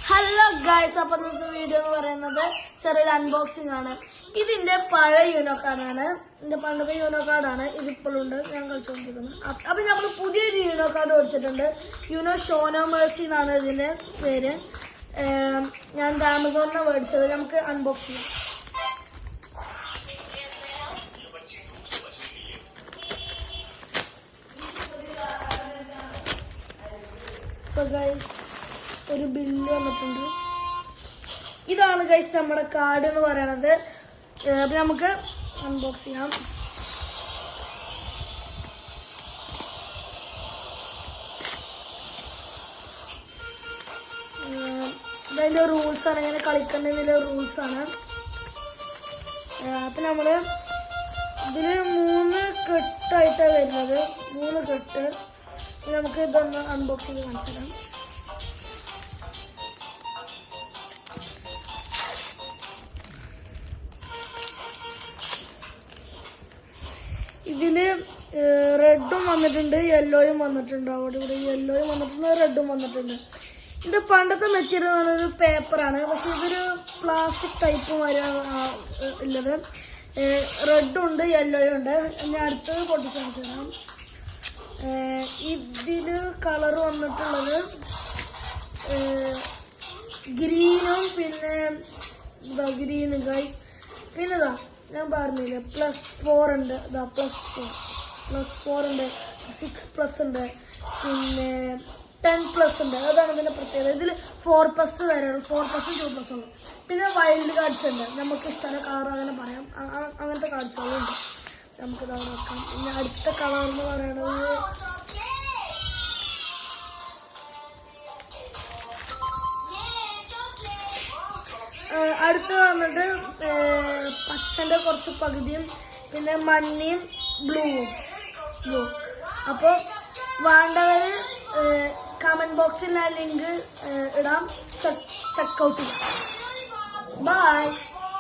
Hello guys, അപ്പൊ ഇന്നത്തെ video എന്ന് പറയുന്നത് ചെറിയൊരു അൺബോക്സിംഗ് ആണ്. ഇതിന്റെ പഴയ യൂനോ കാർഡാണ്, ഇതിന്റെ പണ്ടത്തെ യൂനോ കാർഡാണ്. ഇതിപ്പോഴുണ്ട്, ഞാൻ കളിച്ചുകൊണ്ടിരിക്കുന്നത്. അപ്പൊ നമ്മൾ പുതിയൊരു യൂനോ കാർഡ് മേടിച്ചിട്ടുണ്ട്. യൂനോ ഷോനോ മേഴ്സി എന്നാണ് ഇതിന്റെ പേര്. ഞാൻ ആമസോണിൽ മേടിച്ചത്. നമുക്ക് അൺബോക്സ് ചെയ്യാം. ഇപ്പൊ ഗൈസ് ഒരു ബില്ല് വന്നിട്ടുണ്ട്. ഇതാണ് ഗൈസ് നമ്മുടെ കാർഡ് എന്ന് പറയണത്. അപ്പൊ നമുക്ക് അൺബോക്സ് ചെയ്യാം. ഇതിന്റെ റൂൾസ് ആണ്, ഇങ്ങനെ കളിക്കേണ്ടതിന്റെ റൂൾസ് ആണ്. അപ്പൊ നമ്മള് ഇതില് 3 കെട്ടായിട്ടാണ് വരുന്നത്. 3 കെട്ട്. നമുക്ക് ഇതൊന്ന് അൺബോക്സ് ചെയ്ത് കാണിച്ചു തരാം. ഇതില് റെഡും വന്നിട്ടുണ്ട്, യെല്ലോയും വന്നിട്ടുണ്ട്. അവിടെ ഇവിടെ യെല്ലോയും വന്നിട്ടുണ്ട്, റെഡും വന്നിട്ടുണ്ട്. ഇത് പണ്ടത്തെ മെറ്റീരിയൽ ഒരു പേപ്പറാണ്, പക്ഷെ ഇതൊരു പ്ലാസ്റ്റിക് ടൈപ്പ് ഉള്ളത്. റെഡും ഉണ്ട്, യെല്ലോയും ഉണ്ട്. ഞാൻ അടുത്തത് പൊട്ടിച്ച് കാണിച്ചു തരാം. ഇതില് കളർ വന്നിട്ടുള്ളത് ഗ്രീനും പിന്നെ ഗ്രീനും ഗൈസ്. പിന്നെ ഇതാ ഞാൻ പറഞ്ഞില്ലേ +4 ഉണ്ട്. ഇതാ +4 ഉണ്ട്, 6+ ഉണ്ട്, പിന്നെ 10+ ഉണ്ട്. അതാണ് ഇതിന്റെ പ്രത്യേകത. ഇതിൽ 4+ വരെ 4+ഉം 2+ ഉള്ളു. പിന്നെ വൈൽഡ് കാർഡ്സ് ഉണ്ട്, നമുക്ക് ഇഷ്ടമുള്ള കളർ അങ്ങനെ പറയാം. അങ്ങനത്തെ കാർഡ്സുകളും ഉണ്ട്. നമുക്ക് ഇതാ നോക്കാം. പിന്നെ അടുത്ത കളർ എന്ന് പറയണത് അടുത്ത് വന്നിട്ട് പച്ചന്റെ കുറച്ച് പകുതിയും പിന്നെ മഞ്ഞയും ബ്ലൂ. അപ്പോൾ വേണ്ടവര് കമന്റ് ബോക്സിൽ ആ ലിങ്ക് ഇടാം, ചെക്കൗട്ട് ചെയ്യാം. ബൈ.